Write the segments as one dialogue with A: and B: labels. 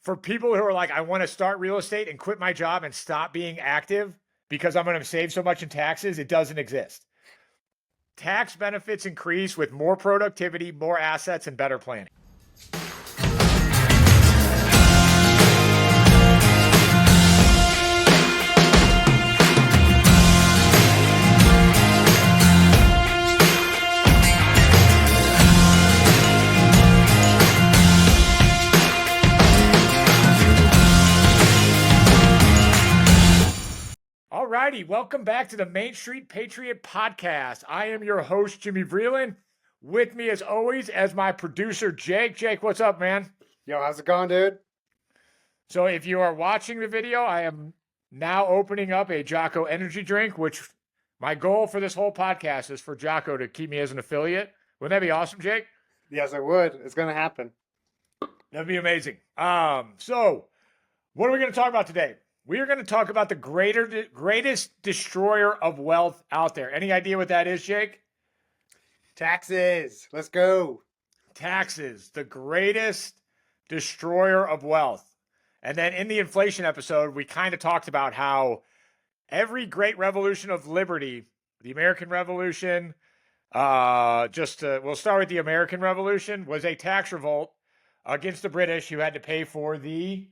A: for people who are like, I want to start real estate and quit my job and stop being active because I'm going to save so much in taxes, it doesn't exist. Tax benefits increase with more productivity, more assets, and better planning. Alrighty, welcome back to the Main Street Patriot Podcast. I am your host, Jimmy Vreeland. With me, as always, as my producer, Jake. Jake, what's up, man?
B: Yo, how's it going, dude?
A: So if you are watching the video, I am now opening up a Jocko energy drink, which my goal for this whole podcast is for Jocko to keep me as an affiliate. Wouldn't that be awesome, Jake?
B: Yes, it would. It's going to happen.
A: That'd be amazing. So what are we going to talk about today? We are going to talk about the greatest destroyer of wealth out there. Any idea what that is, Jake?
B: Taxes. Let's go.
A: Taxes, the greatest destroyer of wealth. And then in the inflation episode, we kind of talked about how every great revolution of liberty, the American Revolution, we'll start with the American Revolution, was a tax revolt against the British who had to pay for the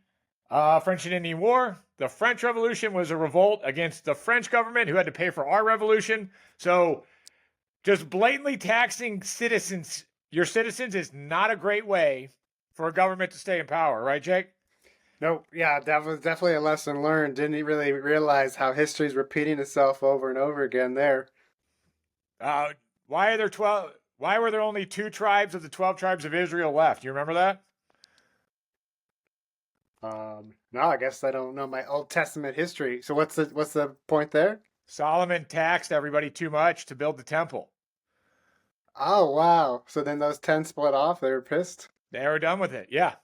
A: French and Indian War. The French Revolution was a revolt against the French government who had to pay for our revolution. So just blatantly taxing your citizens is not a great way for a government to stay in power, right, Jake?
B: No, yeah, that was definitely a lesson learned. Didn't really realize how history is repeating itself over and over again there.
A: Why were there only 2 tribes of the 12 tribes of Israel left? You remember that?
B: No, I guess I don't know my Old Testament history. So what's the point there?
A: Solomon taxed everybody too much to build the temple.
B: Oh, wow. So then those 10 split off. They were pissed.
A: They were done with it. Yeah.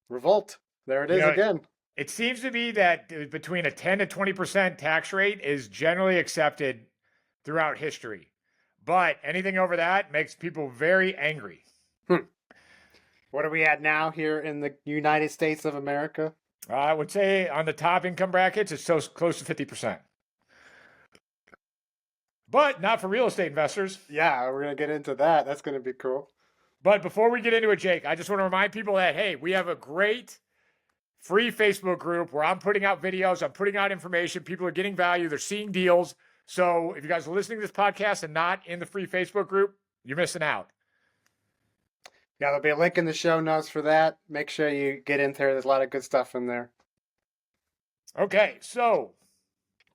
B: Revolt. There it is again.
A: It seems to be that between a 10 to 20% tax rate is generally accepted throughout history. But anything over that makes people very angry.
B: What are we at now here in the United States of America?
A: I would say on the top income brackets, it's so close to 50%. But not for real estate investors.
B: Yeah, we're going to get into that. That's going to be cool.
A: But before we get into it, Jake, I just want to remind people that, hey, we have a great free Facebook group where I'm putting out videos, I'm putting out information. People are getting value, they're seeing deals. So if you guys are listening to this podcast and not in the free Facebook group, you're missing out.
B: Yeah, there'll be a link in the show notes for that. Make sure you get in there. There's a lot of good stuff in there.
A: Okay, so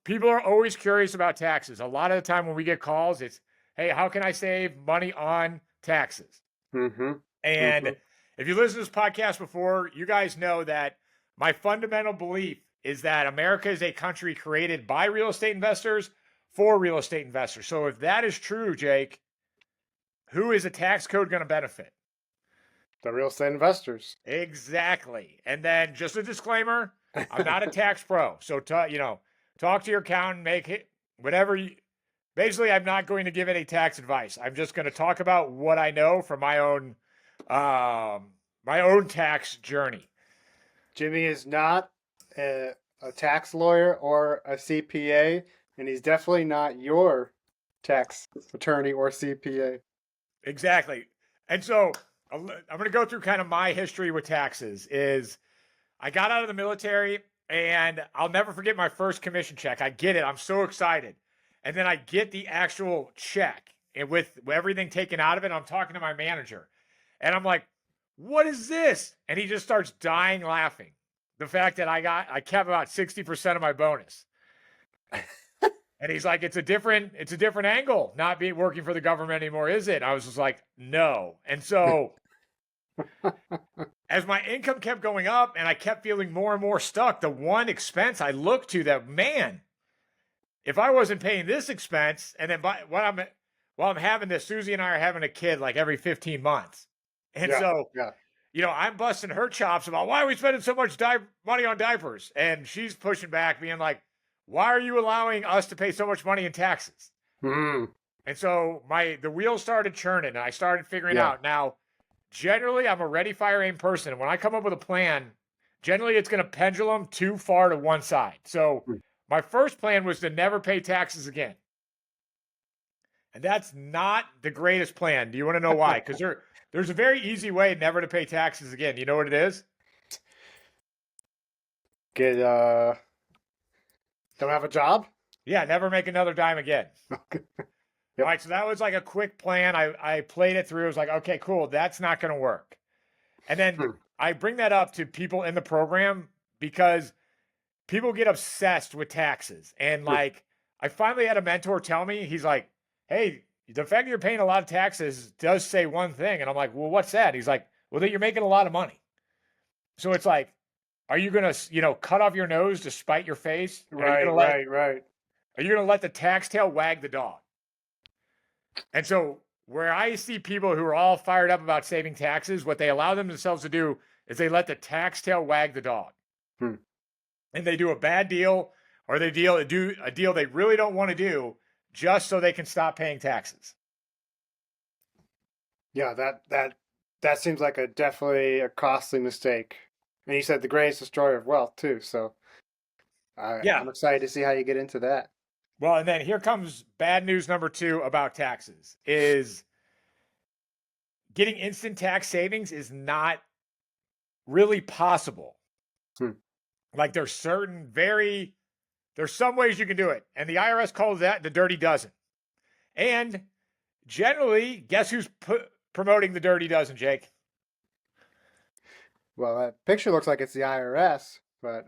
A: people are always curious about taxes. A lot of the time when we get calls, it's, hey, how can I save money on taxes? And if you listen to this podcast before, you guys know that my fundamental belief is that America is a country created by real estate investors for real estate investors. So if that is true, Jake, who is a tax code going to benefit?
B: The real estate investors.
A: Exactly. And then just a disclaimer, I'm not a tax pro. So, talk to your accountant, make it whatever you, basically, I'm not going to give any tax advice. I'm just going to talk about what I know from my own tax journey.
B: Jimmy is not a tax lawyer or a CPA, and he's definitely not your tax attorney or CPA.
A: Exactly. And so I'm going to go through kind of my history with taxes. Is I got out of the military, and I'll never forget my first commission check. I get it. I'm so excited. And then I get the actual check, and with everything taken out of it, I'm talking to my manager. And I'm like, what is this? And he just starts dying laughing. The fact that I kept about 60% of my bonus. And he's like, it's a different angle, not working for the government anymore, is it? And I was just like, no. And so as my income kept going up and I kept feeling more and more stuck, the one expense I looked to that, man, if I wasn't paying this expense, and then while I'm having this, Susie and I are having a kid like every 15 months. And I'm busting her chops about why are we spending so much money on diapers? And she's pushing back, being like, why are you allowing us to pay so much money in taxes? And so the wheels started churning, and I started figuring out, now, generally I'm a ready, fire, aim person. And when I come up with a plan, generally it's going to pendulum too far to one side. So my first plan was to never pay taxes again. And that's not the greatest plan. Do you want to know why? Because there's a very easy way never to pay taxes again. You know what it is?
B: Get don't have a job?
A: Yeah, never make another dime again.
B: Yep.
A: All right, so that was like a quick plan. I played it through. I was like, okay, cool. That's not going to work. And then I bring that up to people in the program because people get obsessed with taxes. And like, I finally had a mentor tell me, he's like, hey, the fact that you're paying a lot of taxes does say one thing. And I'm like, well, what's that? He's like, well, that you're making a lot of money. So it's like, are you going to, cut off your nose to spite your face?
B: Right.
A: Are you going to let the tax tail wag the dog? And so where I see people who are all fired up about saving taxes, what they allow themselves to do is they let the tax tail wag the dog. And they do a bad deal or they do a deal they really don't want to do just so they can stop paying taxes.
B: Yeah, that seems like definitely a costly mistake. And you said the greatest destroyer of wealth too, so I'm excited to see how you get into that.
A: Well, and then here comes bad news number 2 about taxes is getting instant tax savings is not really possible. Like there's some ways you can do it. And the IRS calls that the dirty dozen. And generally, guess who's promoting the dirty dozen, Jake?
B: Well, that picture looks like it's the IRS, but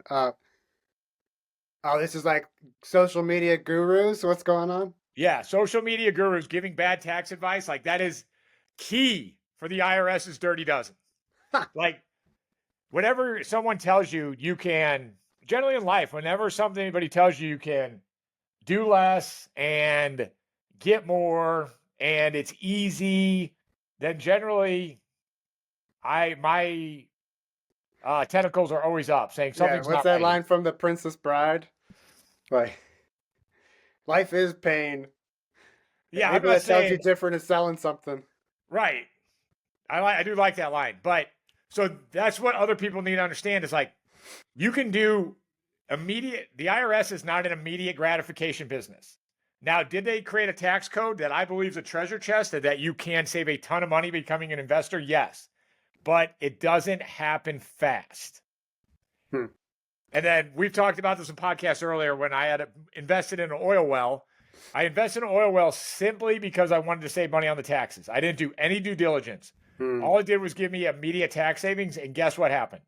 B: this is like social media gurus. What's going on?
A: Yeah, social media gurus giving bad tax advice. Like that is key for the IRS's dirty dozen. Like whenever someone tells you you can, generally in life, whenever anybody tells you you can do less and get more and it's easy, then generally my tentacles are always up saying something's
B: what's
A: not
B: that
A: right.
B: line from The Princess Bride? Like, life is pain.
A: Yeah,
B: People that tells you different is selling something.
A: Right. I do like that line. But so that's what other people need to understand is like you can do the IRS is not an immediate gratification business. Now, did they create a tax code that I believe is a treasure chest that you can save a ton of money becoming an investor? Yes. But it doesn't happen fast. And then we've talked about this in podcasts earlier when I had invested in an oil well. I invested in an oil well simply because I wanted to save money on the taxes. I didn't do any due diligence. All it did was give me immediate tax savings. And guess what happened?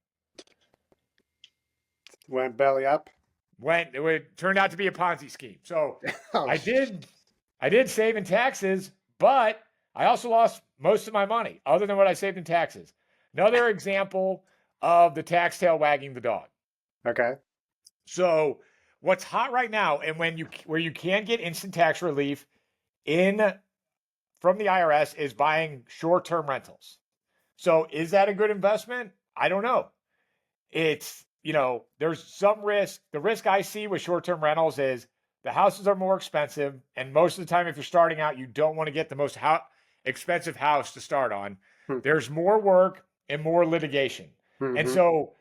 B: Went belly up.
A: It turned out to be a Ponzi scheme. So I did save in taxes, but I also lost most of my money other than what I saved in taxes. Another example of the tax tail wagging the dog.
B: Okay.
A: So what's hot right now, and where you can get instant tax relief from the IRS is buying short-term rentals. So is that a good investment? I don't know. It's, there's some risk. The risk I see with short-term rentals is the houses are more expensive. And most of the time, if you're starting out, you don't want to get the most expensive house to start on. There's more work and more litigation. And so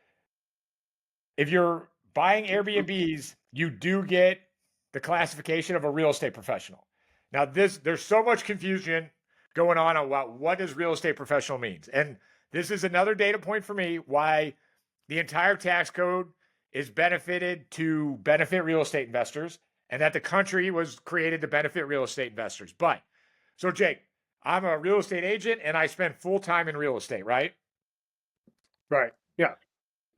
A: if you're buying Airbnbs, you do get the classification of a real estate professional. Now, there's so much confusion going on what does real estate professional means. And this is another data point for me why the entire tax code is benefited to benefit real estate investors and that the country was created to benefit real estate investors. So Jake, I'm a real estate agent and I spend full time in real estate, right?
B: Right. Yeah.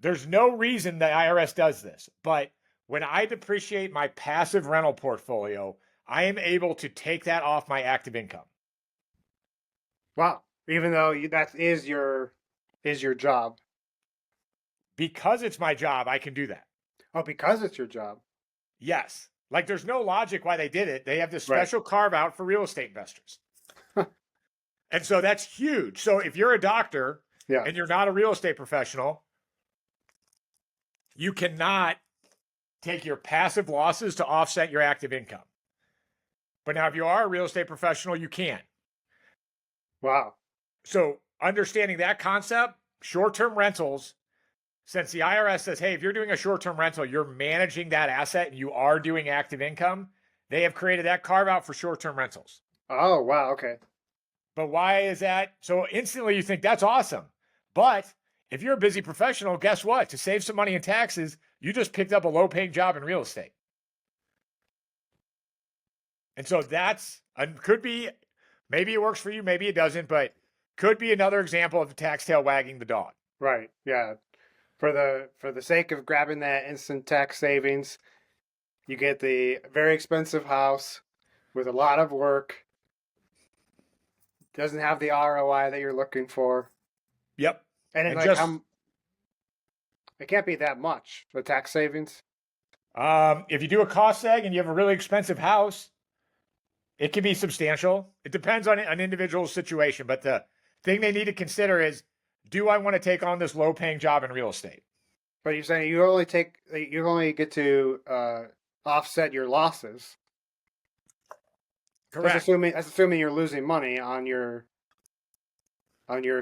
A: There's no reason the IRS does this, but when I depreciate my passive rental portfolio, I am able to take that off my active income.
B: Wow. Even though that is your job.
A: Because it's my job, I can do that.
B: Oh, because it's your job.
A: Yes. Like there's no logic why they did it. They have this special carve out for real estate investors. And so that's huge. So if you're a doctor and you're not a real estate professional, you cannot take your passive losses to offset your active income. But now if you are a real estate professional, you can.
B: Wow.
A: So understanding that concept, short-term rentals, since the IRS says, hey, if you're doing a short-term rental, you're managing that asset and you are doing active income, they have created that carve-out for short-term rentals.
B: Oh, wow. Okay.
A: But why is that? So instantly you think that's awesome. But if you're a busy professional, guess what? To save some money in taxes, you just picked up a low-paying job in real estate. And so could be, maybe it works for you, maybe it doesn't, but could be another example of the tax tail wagging the dog.
B: Right. Yeah. For the sake of grabbing that instant tax savings, you get the very expensive house with a lot of work. Doesn't have the ROI that you're looking for.
A: Yep.
B: And
A: And
B: like
A: just,
B: it can't be that much, the tax savings.
A: if you do a cost seg and you have a really expensive house, it can be substantial. It depends on an individual situation, but the thing they need to consider is, do I want to take on this low-paying job in real estate?
B: But you're saying you only get to offset your losses.
A: Correct.
B: That's assuming you're losing money on your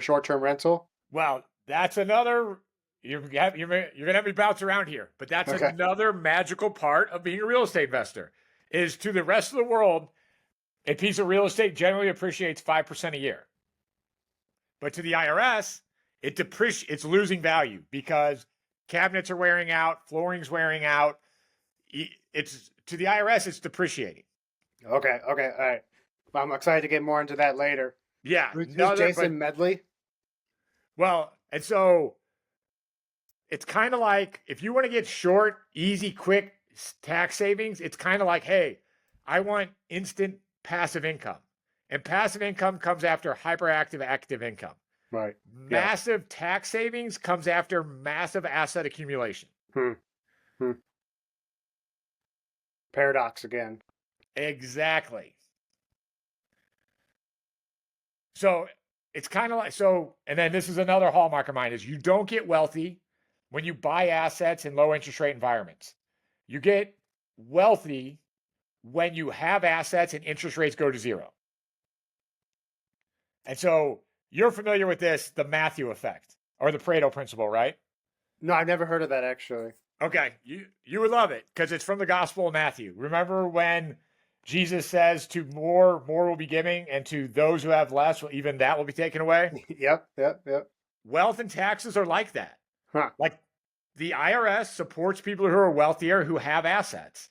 B: short-term rental.
A: Well, that's another. You're gonna have me bounce around here, but that's
B: Okay.
A: another magical part of being a real estate investor. Is to the rest of the world, a piece of real estate generally appreciates 5% a year, but to the IRS, it's losing value because cabinets are wearing out, flooring's wearing out. It's to the IRS, it's depreciating.
B: Okay. All right. Well, I'm excited to get more into that later.
A: Yeah,
B: Who's Jason Medley?
A: Well, and so it's kind of like if you want to get short, easy, quick tax savings, it's kind of like, hey, I want instant passive income. And passive income comes after hyperactive active income.
B: Right.
A: Massive tax savings comes after massive asset accumulation.
B: Paradox again.
A: Exactly. So it's kind of like, and then this is another hallmark of mine is you don't get wealthy when you buy assets in low interest rate environments. You get wealthy when you have assets and interest rates go to zero. And so you're familiar with this, the Matthew effect or the Pareto principle, right?
B: No, I've never heard of that actually.
A: Okay, you would love it because it's from the Gospel of Matthew. Remember when Jesus says to more will be giving, and to those who have less, even that will be taken away?
B: Yep.
A: Wealth and taxes are like that.
B: Huh.
A: Like the IRS supports people who are wealthier who have assets.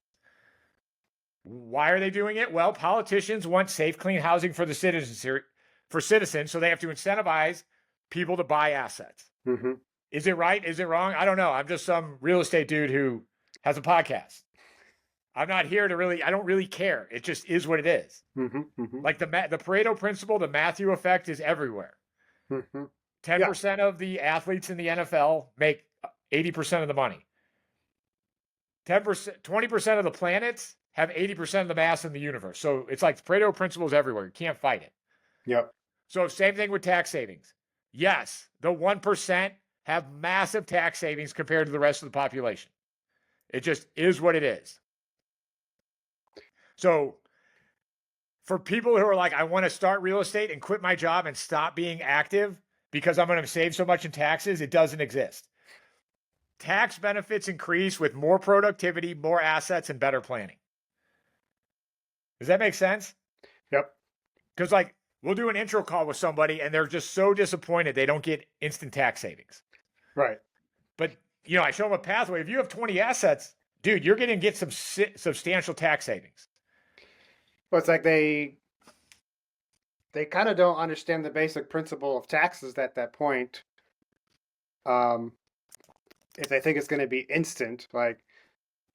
A: Why are they doing it? Well, politicians want safe, clean housing for the citizens, so they have to incentivize people to buy assets.
B: Mm-hmm.
A: Is it right? Is it wrong? I don't know. I'm just some real estate dude who has a podcast. I'm not here to I don't really care. It just is what it is.
B: Mm-hmm.
A: Like the Pareto principle, the Matthew effect is everywhere.
B: Mm-hmm.
A: 10% of the athletes in the NFL make 80% of the money. 20% of the planets have 80% of the mass in the universe. So it's like the Pareto principle is everywhere. You can't fight it.
B: Yep.
A: So same thing with tax savings. Yes, the 1% have massive tax savings compared to the rest of the population. It just is what it is. So for people who are like, I want to start real estate and quit my job and stop being active because I'm going to save so much in taxes, it doesn't exist. Tax benefits increase with more productivity, more assets, and better planning. Does that make sense?
B: Yep.
A: Because like we'll do an intro call with somebody and they're just so disappointed they don't get instant tax savings.
B: Right.
A: But I show them a pathway. If you have 20 assets, dude, you're going to get some substantial tax savings.
B: Well, it's like they kind of don't understand the basic principle of taxes at that point. If they think it's going to be instant, like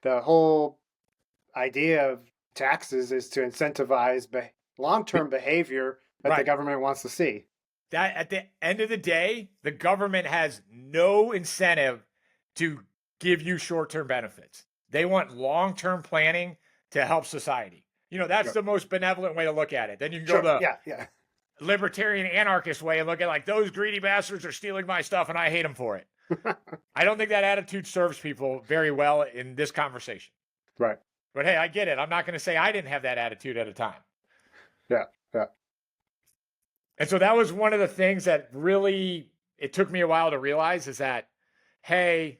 B: the whole idea of taxes is to incentivize long-term behavior that the government wants to see.
A: That at the end of the day, the government has no incentive to give you short-term benefits. They want long-term planning to help society. That's the most benevolent way to look at it. Then you can go the libertarian anarchist way and look at like those greedy bastards are stealing my stuff and I hate them for it. I don't think that attitude serves people very well in this conversation.
B: Right.
A: But hey, I get it. I'm not going to say I didn't have that attitude at a time.
B: Yeah.
A: And so that was one of the things that really, it took me a while to realize is that, hey,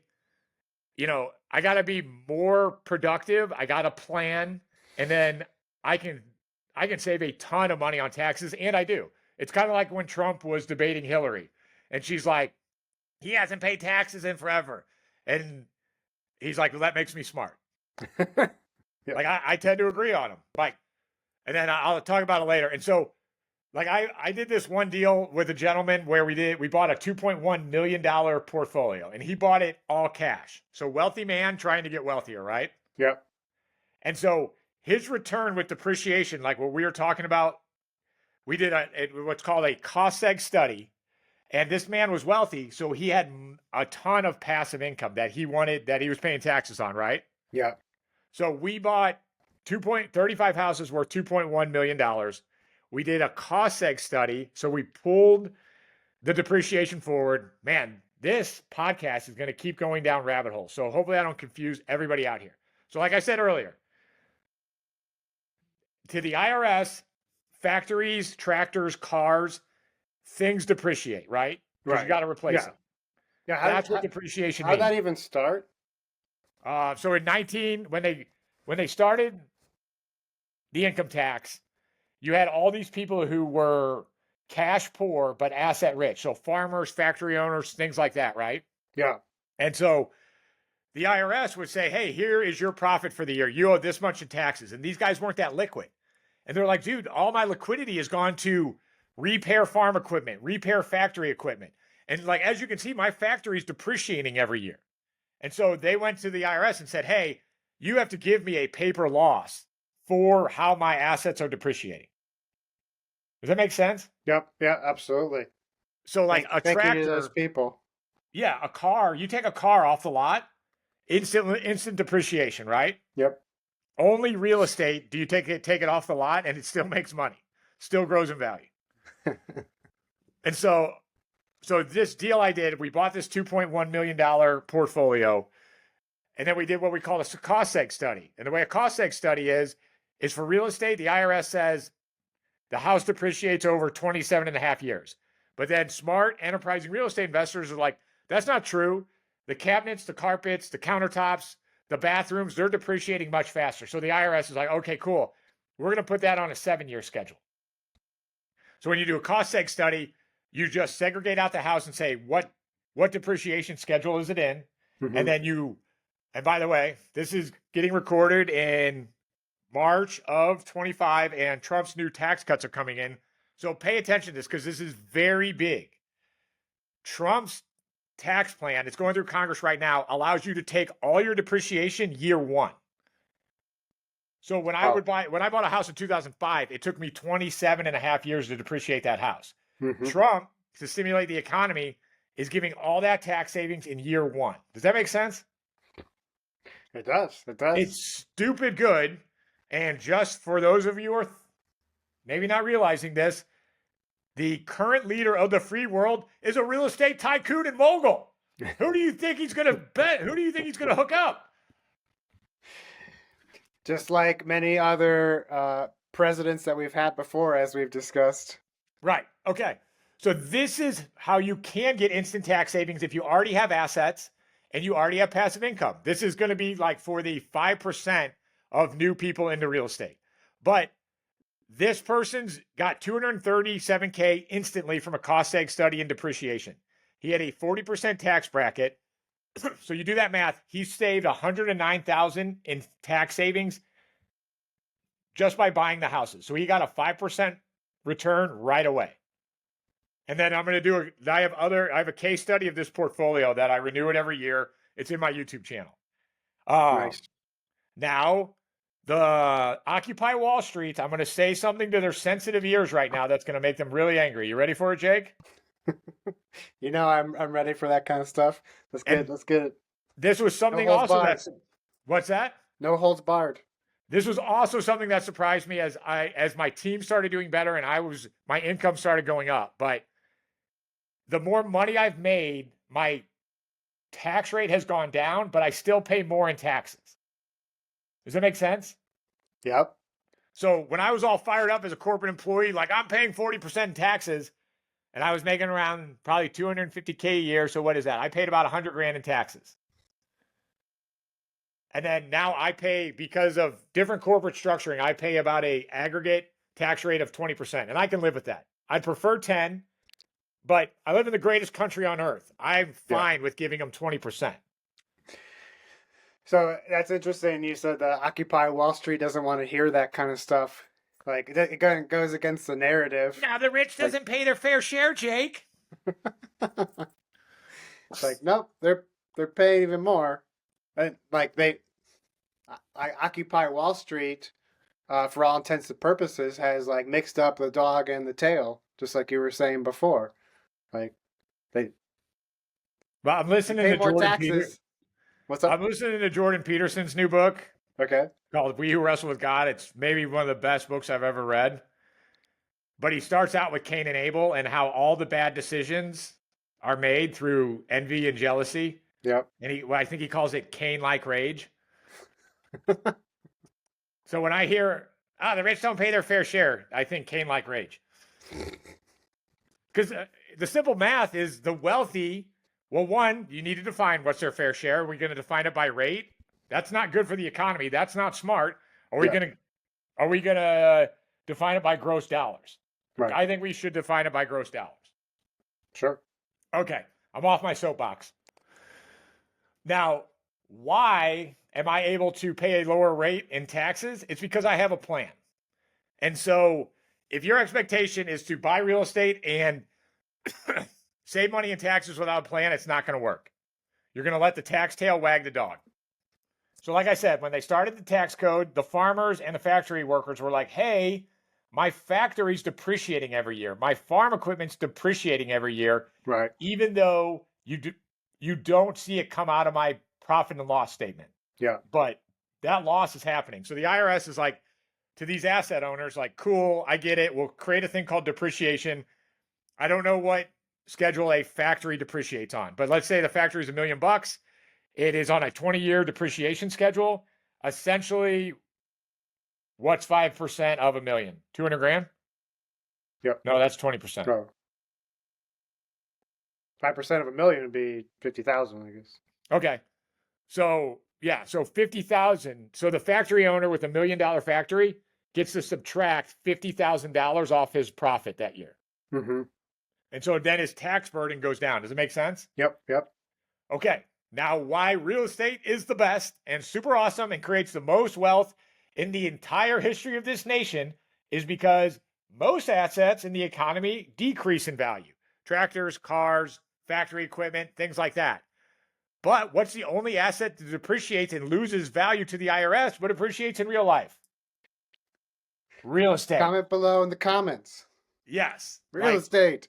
A: I got to be more productive. I got to plan, and then I can save a ton of money on taxes, and I do. It's kind of like when Trump was debating Hillary, and she's like, he hasn't paid taxes in forever, and he's like, well, that makes me smart.
B: Yeah.
A: Like I tend to agree on him. Like, and then I'll talk about it later. And so, like I did this one deal with a gentleman where we bought a $2.1 million portfolio, and he bought it all cash. So wealthy man trying to get wealthier, right?
B: Yep.
A: And so his return with depreciation, like what we were talking about, we did what's called a cost seg study. And this man was wealthy, so he had a ton of passive income that he was paying taxes on, right?
B: Yeah.
A: So we bought 35 houses worth $2.1 million. We did a cost seg study. So we pulled the depreciation forward. Man, this podcast is going to keep going down rabbit holes. So hopefully I don't confuse everybody out here. So like I said earlier, to the IRS, factories, tractors, cars, things depreciate, right? Because
B: Right.
A: you got to replace them.
B: Yeah.
A: That's what depreciation
B: How did
A: means.
B: that even start?
A: So in when they started the income tax, you had all these people who were cash poor but asset rich. So farmers, factory owners, things like that, right?
B: Yeah.
A: And so the IRS would say, hey, here is your profit for the year. You owe this much in taxes. And these guys weren't that liquid. And they're like, dude, all my liquidity has gone to repair farm equipment, repair factory equipment. And like, as you can see, my factory is depreciating every year. And so they went to the IRS and said, hey, you have to give me a paper loss for how my assets are depreciating. Does that make sense?
B: Yep. Yeah. Absolutely.
A: So like
B: Thank you to those people.
A: Yeah, a car, you take a car off the lot, instant depreciation, right?
B: Yep.
A: Only real estate do you take it off the lot and it still makes money, still grows in value. And so this deal I did, we bought this $2.1 million portfolio, and then we did what we call a cost seg study. And the way a cost seg study is for real estate, the IRS says the house depreciates over 27 and a half years. But then smart, enterprising real estate investors are like, that's not true. The cabinets, the carpets, the countertops, the bathrooms, they're depreciating much faster. So the IRS is like, okay, cool. We're going to put that on a 7-year schedule. So when you do a cost seg study, you just segregate out the house and say, what depreciation schedule is it in?
B: Mhm.
A: And then and by the way, this is getting recorded in March of 25, and Trump's new tax cuts are coming in. So pay attention to this because this is very big. Trump's tax plan, it's going through Congress right now, allows you to take all your depreciation year one. So when I bought a house in 2005, it took me 27 and a half years to depreciate that house.
B: Mhm.
A: Trump, to stimulate the economy, is giving all that tax savings in year one. Does that make sense?
B: It does. It does.
A: It's stupid good. And just for those of you who are maybe not realizing this, the current leader of the free world is a real estate tycoon and mogul. Who do you think he's going to bet? Who do you think he's going to hook up?
B: Just like many other presidents that we've had before, as we've discussed.
A: Right. Okay. So this is how you can get instant tax savings if you already have assets and you already have passive income. This is going to be like for the 5% of new people into real estate. But this person's got $237K instantly from a cost seg study and depreciation. He had a 40% tax bracket. So you do that math, he saved $109,000 in tax savings just by buying the houses. So he got a 5% return right away. And then I'm going to I have a case study of this portfolio that I renew it every year. It's in my YouTube channel.
B: Nice.
A: Now, the Occupy Wall Street, I'm going to say something to their sensitive ears right now that's going to make them really angry. You ready for it, Jake?
B: You know, I'm ready for that kind of stuff. Let's get it.
A: This was something
B: No holds
A: also
B: barred.
A: what's that?
B: No holds barred.
A: This was also something that surprised me as my team started doing better and my income started going up. But the more money I've made, my tax rate has gone down, but I still pay more in taxes. Does that make sense?
B: Yep.
A: So when I was all fired up as a corporate employee, like I'm paying 40% in taxes, and I was making around probably $250K a year. So what is that? I paid about 100 grand in taxes. And then now I pay, because of different corporate structuring, I pay about a aggregate tax rate of 20%. And I can live with that. I'd prefer 10, but I live in the greatest country on earth. I'm fine with giving them 20%.
B: So that's interesting. You said that Occupy Wall Street doesn't want to hear that kind of stuff. Like it goes against the narrative.
A: Now the rich doesn't pay their fair share, Jake.
B: It's like, nope, they're paying even more. And like I Occupy Wall Street, for all intents and purposes, has like mixed up the dog and the tail, just like you were saying before. Like they.
A: Well, I'm listening
B: pay
A: to
B: more
A: Jordan
B: taxes.
A: Peterson.
B: What's up?
A: I'm listening to Jordan Peterson's new book.
B: Okay.
A: Called We Who Wrestle with God. It's maybe one of the best books I've ever read. But he starts out with Cain and Abel and how all the bad decisions are made through envy and jealousy.
B: Yep.
A: And I think he calls it Cain-like rage. So when I hear, the rich don't pay their fair share, I think Cain-like rage. Because the simple math is the wealthy, well, one, you need to define what's their fair share. Are we going to define it by rate? That's not good for the economy. That's not smart. Are we going to define it by gross dollars?
B: Right.
A: I think we should define it by gross dollars.
B: Sure.
A: Okay, I'm off my soapbox. Now, why am I able to pay a lower rate in taxes? It's because I have a plan. And so if your expectation is to buy real estate and save money in taxes without a plan, it's not going to work. You're going to let the tax tail wag the dog. So like I said, when they started the tax code, the farmers and the factory workers were like, hey, my factory's depreciating every year. My farm equipment's depreciating every year.
B: Right.
A: Even though you don't see it come out of my profit and loss statement.
B: Yeah.
A: But that loss is happening. So the IRS is like, to these asset owners, like, cool, I get it. We'll create a thing called depreciation. I don't know what schedule a factory depreciates on, but let's say the factory is $1 million. It is on a 20-year depreciation schedule. Essentially, what's 5% of $1 million? 200 grand?
B: Yep.
A: No, that's 20%.
B: No. 5% of $1 million would be 50,000, I guess.
A: Okay. So yeah, so 50,000. So the factory owner with $1 million factory gets to subtract $50,000 off his profit that year.
B: Mm-hmm.
A: And so then his tax burden goes down. Does it make sense?
B: Yep.
A: Okay. Now, why real estate is the best and super awesome and creates the most wealth in the entire history of this nation is because most assets in the economy decrease in value. Tractors, cars, factory equipment, things like that. But what's the only asset that depreciates and loses value to the IRS but appreciates in real life? Real estate.
B: Comment below in the comments.
A: Yes.
B: Real estate.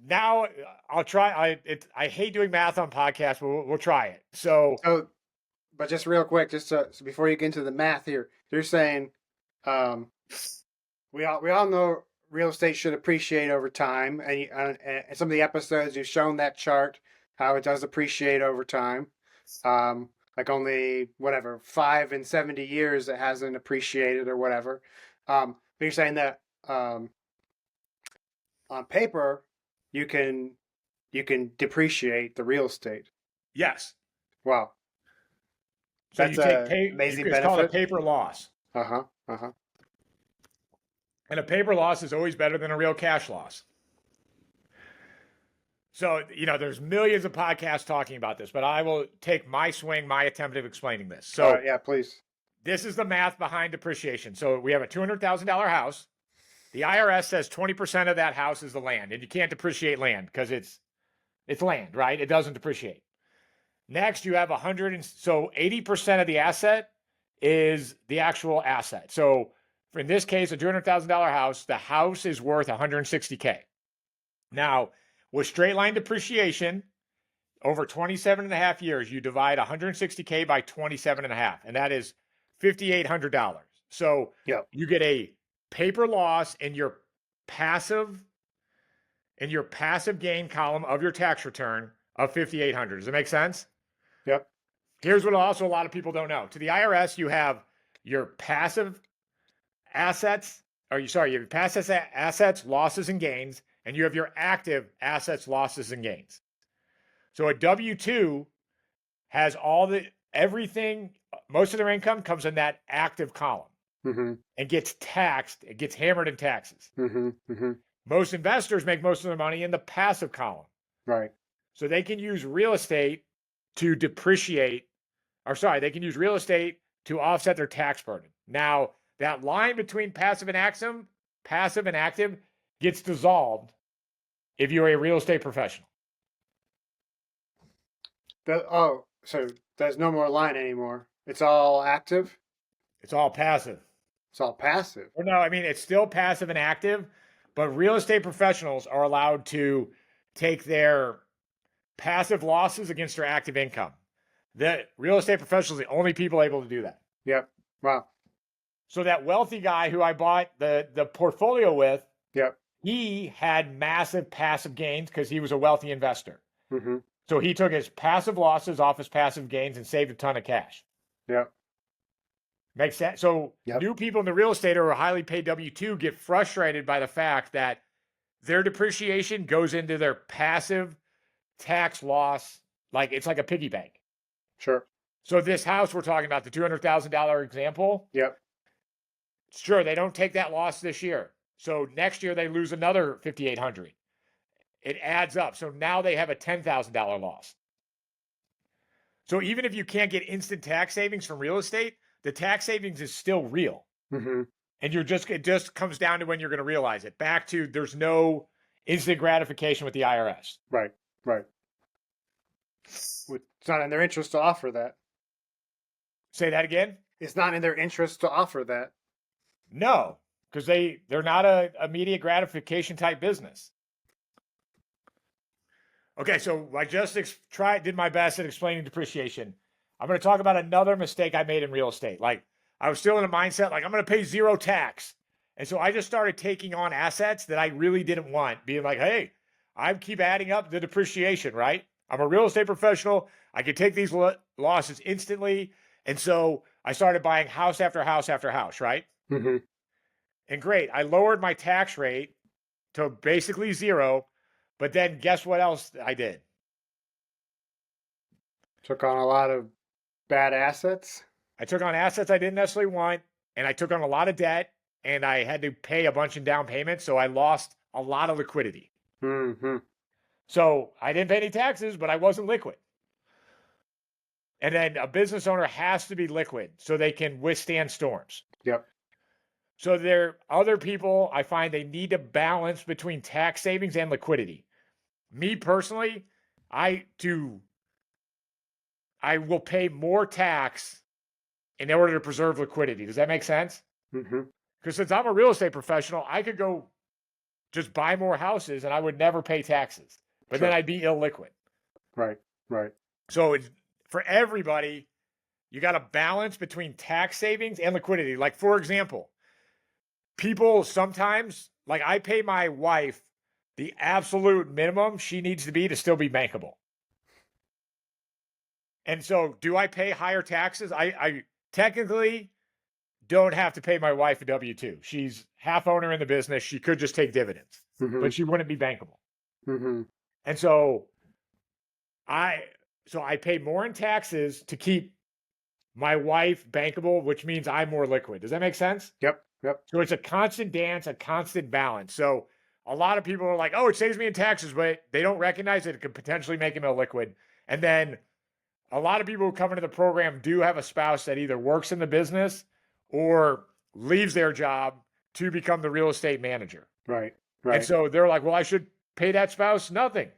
A: Now I'll try. I hate doing math on podcasts, but we'll try it. So,
B: but just real quick, so before you get into the math here, you're saying, we all know real estate should appreciate over time, and some of the episodes you've shown that chart how it does appreciate over time. Like only 5 and 70 years it hasn't appreciated or whatever. But you're saying that on paper you can depreciate the real estate.
A: Yes.
B: Wow.
A: So
B: that's
A: you take
B: amazing
A: it's
B: benefit.
A: called a paper loss. And a paper loss is always better than a real cash loss. So, there's millions of podcasts talking about this, but I will take my attempt at explaining this. So,
B: yeah, please.
A: This is the math behind depreciation. So, we have a $200,000 house. The IRS says 20% of that house is the land, and you can't depreciate land because it's land, right? It doesn't depreciate. Next, you have 80% of the asset is the actual asset. So, in this case, a $200,000 house, the house is worth $160K. Now, with straight line depreciation, over 27 and a half years, you divide $160K by 27 and a half, and that is $5,800. So you get a paper loss in your passive gain column of your tax return of $5,800. Does it make sense?
B: Yep.
A: Here's what also a lot of people don't know. To the IRS, you have your passive assets, or you have your passive assets, losses, and gains, and you have your active assets, losses, and gains. So a W-2 has everything, most of their income comes in that active column and gets taxed. It gets hammered in taxes. Most investors make most of their money in the passive column.
B: Right.
A: So they can use real estate to depreciate, they can use real estate to offset their tax burden. Now, that line between passive and active gets dissolved if you're a real estate professional.
B: So there's no more line anymore. It's all active?
A: It's all passive.
B: It's all passive.
A: Well, no, I mean, it's still passive and active, but real estate professionals are allowed to take their passive losses against their active income. The real estate professionals are the only people able to do that.
B: Yep. Wow.
A: So that wealthy guy who I bought the portfolio with,
B: Yep.
A: he had massive passive gains because he was a wealthy investor. So he took his passive losses off his passive gains and saved a ton of cash.
B: Yep.
A: Makes sense. So new people in the real estate or highly paid W-2 get frustrated by the fact that their depreciation goes into their passive tax loss. Like it's like a piggy bank.
B: Sure.
A: So this house we're talking about, the $200,000 example.
B: Yep.
A: Sure, they don't take that loss this year. So next year they lose another $5,800. It adds up. So now they have a $10,000 loss. So even if you can't get instant tax savings from real estate, the tax savings is still real. And it just comes down to when you're going to realize it. Back to there's no instant gratification with the IRS.
B: Right. It's not in their interest to offer that.
A: Say that again?
B: It's not in their interest to offer that.
A: No, because they're not a immediate gratification type business. Okay, so I just did my best at explaining depreciation. I'm going to talk about another mistake I made in real estate. Like I was still in a mindset like I'm going to pay zero tax. And so I just started taking on assets that I really didn't want, being like, hey, I keep adding up the depreciation, right? I'm a real estate professional. I can take these losses instantly. And so I started buying house after house after house, right? And great, I lowered my tax rate to basically zero. But then guess what else I did?
B: Took on a lot of bad assets.
A: I took on assets I didn't necessarily want, and I took on a lot of debt, and I had to pay a bunch in down payments, so I lost a lot of liquidity. So I didn't pay any taxes, but I wasn't liquid. And then a business owner has to be liquid so they can withstand storms.
B: Yep.
A: So there are other people, I find they need to balance between tax savings and liquidity. Me personally, I will pay more tax in order to preserve liquidity. Does that make sense? Because since I'm a real estate professional, I could go just buy more houses and I would never pay taxes. But then I'd be illiquid.
B: Right.
A: So for everybody, you got to balance between tax savings and liquidity. Like, for example, people sometimes, like I pay my wife the absolute minimum she needs to be to still be bankable. And so do I pay higher taxes? I technically don't have to pay my wife a W-2. She's half owner in the business. She could just take dividends, but she wouldn't be bankable. And so I pay more in taxes to keep my wife bankable, which means I'm more liquid. Does that make sense?
B: Yep.
A: So it's a constant dance, a constant balance. So a lot of people are like, oh, it saves me in taxes, but they don't recognize that it could potentially make them illiquid. And then a lot of people who come into the program do have a spouse that either works in the business or leaves their job to become the real estate manager.
B: Right.
A: And so they're like, well, I should pay that spouse nothing.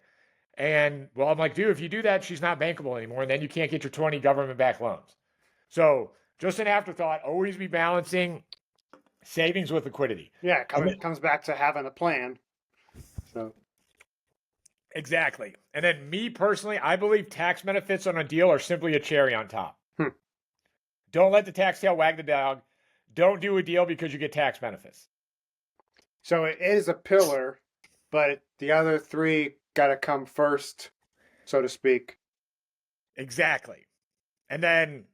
A: And well, I'm like, dude, if you do that, she's not bankable anymore. And then you can't get your 20 government-backed loans. So just an afterthought, always be balancing savings with liquidity.
B: Yeah, it comes back to having a plan. So
A: exactly. And then me personally, I believe tax benefits on a deal are simply a cherry on top. Don't let the tax tail wag the dog. Don't do a deal because you get tax benefits.
B: So it is a pillar, but the other three got to come first, so to speak.
A: Exactly. And then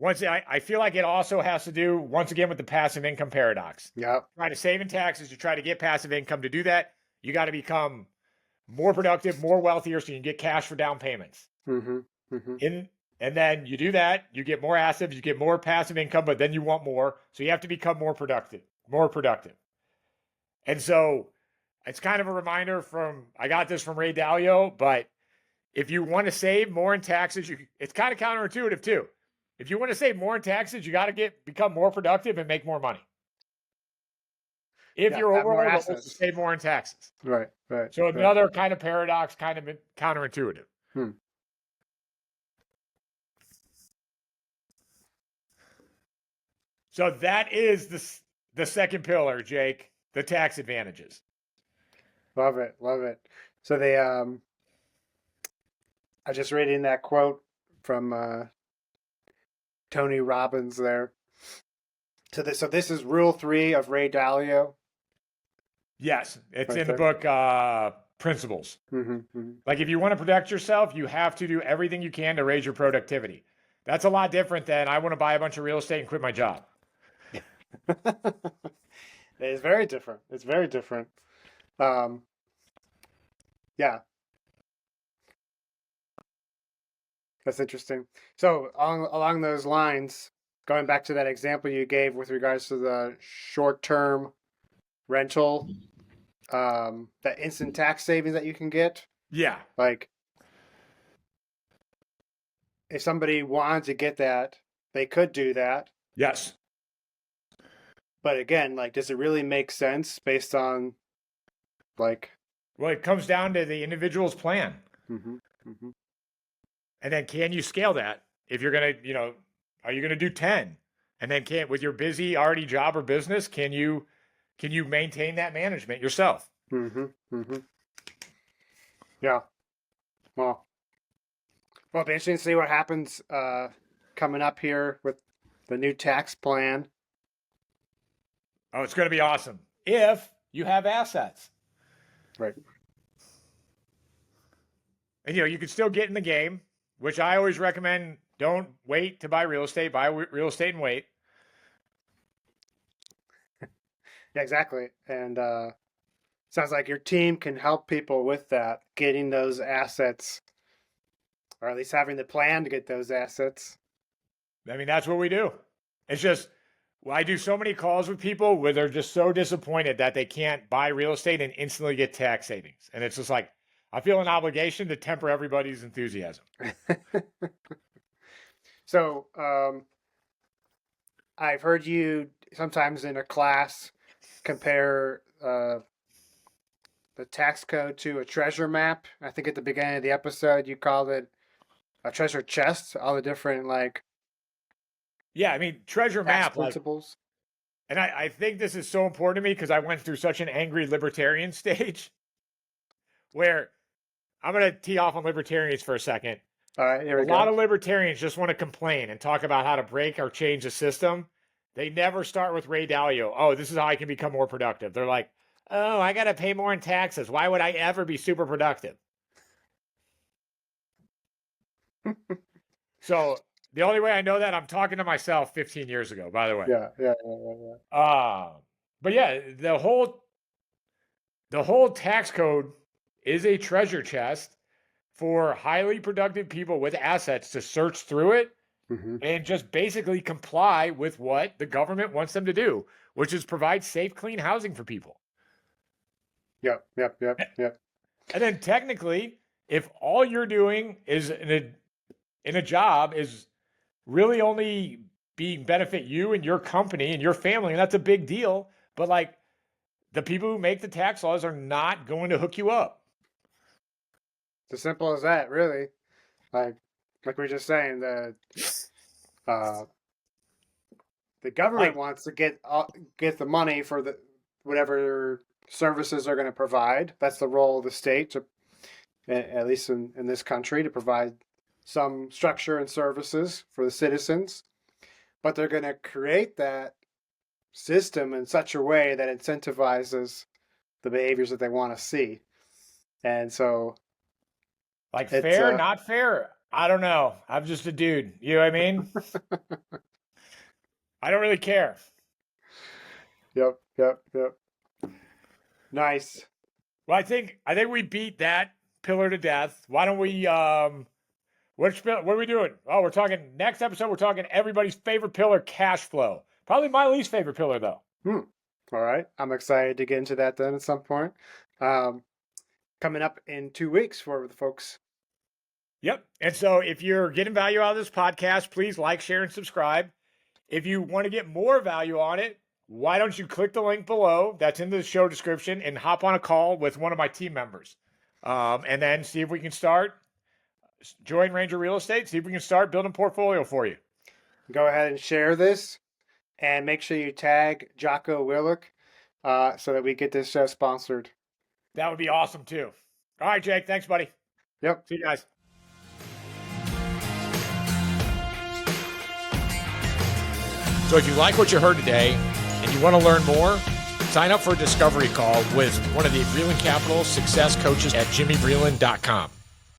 A: I feel like it also has to do once again with the passive income paradox.
B: Yep.
A: Try to save in taxes to try to get passive income. To do that, you got to become more productive, more wealthier, so you can get cash for down payments.
B: Mm-hmm. Mm-hmm.
A: And then you do that, you get more assets, you get more passive income, but then you want more, so you have to become more productive, more productive. And so it's kind of a reminder from I got this from Ray Dalio, but if you want to save more in taxes, it's kind of counterintuitive too. If you want to save more in taxes, you got to become more productive and make more money. If
B: Yeah,
A: your
B: have more
A: overall goal is to
B: assets.
A: save more in taxes.
B: Right. Right.
A: So
B: Right.
A: another kind of paradox, kind of counterintuitive.
B: Hmm.
A: So that is the second pillar, Jake, the tax advantages.
B: Love it. Love it. So they I just read in that quote from Tony Robbins there. So this is rule 3 of Ray Dalio.
A: Yes, it's
B: Right
A: in the
B: there.
A: book Principles.
B: Mm-hmm. Mm-hmm.
A: Like if you want to protect yourself, you have to do everything you can to raise your productivity. That's a lot different than I want to buy a bunch of real estate and quit my job.
B: It's very different. It's very different. Yeah, that's interesting. So along those lines, going back to that example you gave with regards to the short-term rental, that instant tax savings that you can get,
A: Yeah.
B: like if somebody wanted to get that, they could do that.
A: Yes.
B: But again, like, does it really make sense based on like?
A: Well, it comes down to the individual's plan.
B: Mm-hmm, mm-hmm.
A: And then can you scale that? If you're going to, are you going to do 10? And then with your busy already job or business, can you maintain that management yourself?
B: Mm-hmm, mm-hmm. Yeah. Well, it'll be interesting to see what happens coming up here with the new tax plan.
A: Oh, it's going to be awesome if you have assets.
B: Right.
A: And you can still get in the game, which I always recommend. Don't wait to buy real estate. Buy real estate and wait.
B: Yeah, exactly. And sounds like your team can help people with that, getting those assets, or at least having the plan to get those assets.
A: I mean, that's what we do. It's just I do so many calls with people where they're just so disappointed that they can't buy real estate and instantly get tax savings. And it's just like, I feel an obligation to temper everybody's enthusiasm.
B: So I've heard you sometimes in a class compare the tax code to a treasure map. I think at the beginning of the episode you called it a treasure chest, all the different like
A: Yeah, I mean, treasure
B: tax
A: map,
B: principles.
A: and I think this is so important to me because I went through such an angry libertarian stage where I'm going to tee off on libertarians for a second.
B: All right, here
A: A
B: we
A: lot
B: go.
A: of libertarians just want to complain and talk about how to break or change the system. They never start with Ray Dalio. Oh, this is how I can become more productive. They're like, oh, I got to pay more in taxes. Why would I ever be super productive? So the only way I know that, I'm talking to myself 15 years ago, by the way.
B: Yeah.
A: But yeah, the whole tax code is a treasure chest for highly productive people with assets to search through it
B: Mm-hmm.
A: and just basically comply with what the government wants them to do, which is provide safe, clean housing for people.
B: Yep.
A: And then technically, if all you're doing is in a job is really only being benefit you and your company and your family, and that's a big deal. But like the people who make the tax laws are not going to hook you up.
B: It's as simple as that, really. Like we were just saying, uh, the government wants to get the money for the whatever services they're going to provide. That's the role of the state, to, at least in this country, to provide some structure and services for the citizens. But they're going to create that system in such a way that incentivizes the behaviors that they want to see. And so
A: like fair, not fair. I don't know. I'm just a dude. You know what I mean? I don't really care.
B: Yep. Nice.
A: Well, I think we beat that pillar to death. Why don't we what are we doing? Oh, we're talking next episode, we're talking everybody's favorite pillar, cash flow. Probably my least favorite pillar though.
B: All right. I'm excited to get into that then at some point. Coming up in 2 weeks for the folks.
A: Yep. And so if you're getting value out of this podcast, please like, share, and subscribe. If you want to get more value on it, why don't you click the link below that's in the show description and hop on a call with one of my team members. And then see if we can start, join Ranger Real Estate, see if we can start building a portfolio for you.
B: Go ahead and share this and make sure you tag Jocko Willick so that we get this show sponsored.
A: That would be awesome too. All right, Jake. Thanks, buddy.
B: Yep.
A: See you guys. So if you like what you heard today and you want to learn more, sign up for a discovery call with one of the Vreeland Capital success coaches at jimmyvreeland.com.